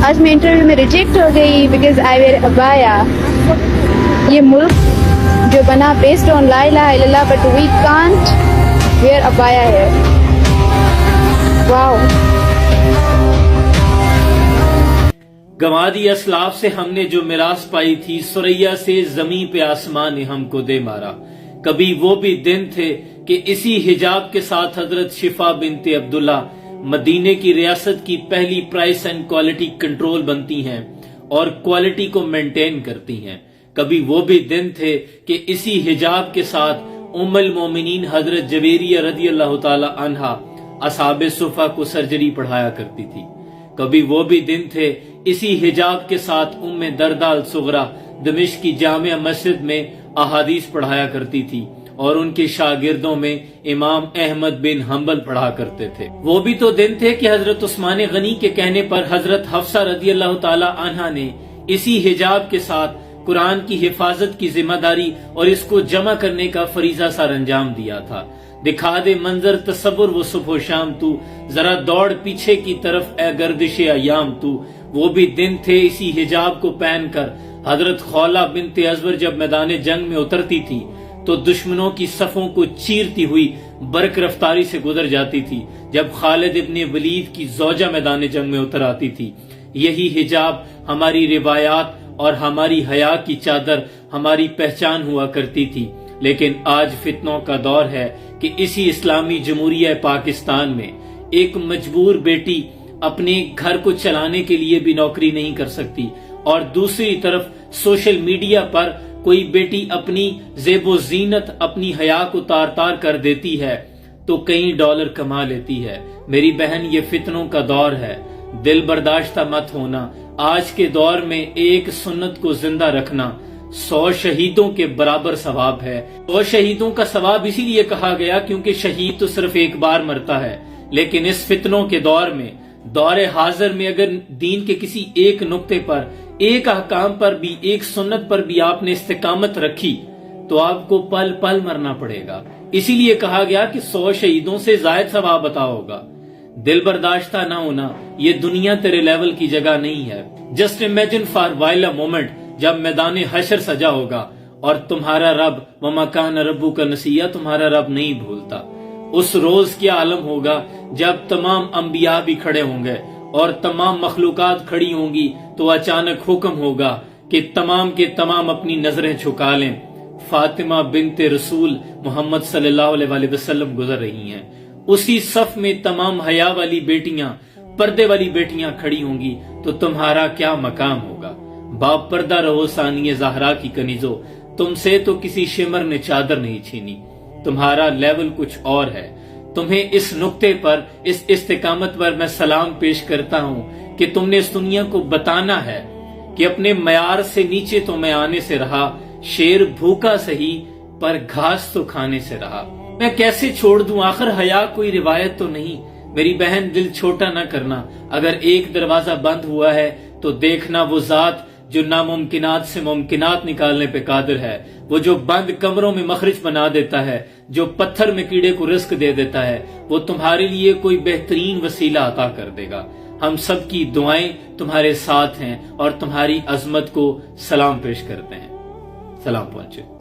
آج میں انٹرویو میں ریجیکٹ ہو گئی بیکاز آئی ویئر ابایا. یہ ملک جو بنا بیسڈ آن لا الہ الا اللہ بٹ وی کانٹ ویئر ابایا ہے. واو. گنوا دی اسلاف سے ہم نے جو میراث پائی تھی، ثریا سے زمین پہ آسمان نے ہم کو دے مارا. کبھی وہ بھی دن تھے کہ اسی حجاب کے ساتھ حضرت شفا بنت عبداللہ مدینے کی ریاست کی پہلی پرائس اینڈ کوالٹی کنٹرول بنتی ہیں اور کوالٹی کو مینٹین کرتی ہیں. کبھی وہ بھی دن تھے کہ اسی حجاب کے ساتھ ام المومنین حضرت جویریہ رضی اللہ تعالی عنہا اصحاب صفہ کو سرجری پڑھایا کرتی تھی. کبھی وہ بھی دن تھے اسی حجاب کے ساتھ ام درداء الصغریٰ دمشق کی جامع مسجد میں احادیث پڑھایا کرتی تھی اور ان کے شاگردوں میں امام احمد بن حنبل پڑھا کرتے تھے. وہ بھی تو دن تھے کہ حضرت عثمان غنی کے کہنے پر حضرت حفصہ رضی اللہ تعالی عنہا نے اسی حجاب کے ساتھ قرآن کی حفاظت کی ذمہ داری اور اس کو جمع کرنے کا فریضہ سر انجام دیا تھا. دکھا دے منظر تصور وہ صبح و شام تو، ذرا دوڑ پیچھے کی طرف اے گردش ایام تو. وہ بھی دن تھے اسی حجاب کو پہن کر حضرت خولہ بنت ازور جب میدان جنگ میں اترتی تھی تو دشمنوں کی صفوں کو چیرتی ہوئی برق رفتاری سے گزر جاتی تھی. جب خالد ابن ولید کی زوجہ میدان جنگ میں اتر آتی تھی. یہی حجاب ہماری روایات اور ہماری حیا کی چادر، ہماری پہچان ہوا کرتی تھی. لیکن آج فتنوں کا دور ہے کہ اسی اسلامی جمہوریہ پاکستان میں ایک مجبور بیٹی اپنے گھر کو چلانے کے لیے بھی نوکری نہیں کر سکتی اور دوسری طرف سوشل میڈیا پر کوئی بیٹی اپنی زیب و زینت، اپنی حیا کو تار تار کر دیتی ہے تو کئی ڈالر کما لیتی ہے. میری بہن، یہ فتنوں کا دور ہے، دل برداشتہ مت ہونا. آج کے دور میں ایک سنت کو زندہ رکھنا 100 شہیدوں کے برابر ثواب ہے. 100 شہیدوں کا ثواب اسی لیے کہا گیا کیونکہ شہید تو صرف ایک بار مرتا ہے. لیکن اس فتنوں کے دور میں، دور حاضر میں، اگر دین کے کسی ایک نقطے پر، ایک احکام پر بھی، ایک سنت پر بھی آپ نے استقامت رکھی تو آپ کو پل پل مرنا پڑے گا. اسی لیے کہا گیا کہ 100 شہیدوں سے زائد ثواب عطا ہوگا. دل برداشتہ نہ ہونا، یہ دنیا تیرے لیول کی جگہ نہیں ہے. Just imagine for while a moment جب میدان حشر سجا ہوگا اور تمہارا رب وما کان ربک نسیا، تمہارا رب نہیں بھولتا. اس روز کیا عالم ہوگا جب تمام انبیاء بھی کھڑے ہوں گے اور تمام مخلوقات کھڑی ہوں گی تو اچانک حکم ہوگا کہ تمام کے تمام اپنی نظریں جھکا لیں. فاطمہ بنت رسول محمد صلی اللہ علیہ وسلم گزر رہی ہیں. اسی صف میں تمام حیا والی بیٹیاں، پردے والی بیٹیاں کھڑی ہوں گی تو تمہارا کیا مقام ہوگا. باپ پردہ رہو ثانیہ زہرا کی کنیزو، تم سے تو کسی شمر نے چادر نہیں چھینی. تمہارا لیول کچھ اور ہے. تمہیں اس نقطے پر، اس استقامت پر میں سلام پیش کرتا ہوں کہ تم نے اس دنیا کو بتانا ہے کہ اپنے معیار سے نیچے تو میں آنے سے رہا، شیر بھوکا سہی پر گھاس تو کھانے سے رہا. میں کیسے چھوڑ دوں، آخر حیا کوئی روایت تو نہیں. میری بہن، دل چھوٹا نہ کرنا. اگر ایک دروازہ بند ہوا ہے تو دیکھنا وہ ذات جو ناممکنات سے ممکنات نکالنے پہ قادر ہے، وہ جو بند کمروں میں مخرج بنا دیتا ہے، جو پتھر میں کیڑے کو رزق دے دیتا ہے، وہ تمہارے لیے کوئی بہترین وسیلہ عطا کر دے گا. ہم سب کی دعائیں تمہارے ساتھ ہیں اور تمہاری عظمت کو سلام پیش کرتے ہیں. سلام پہنچے.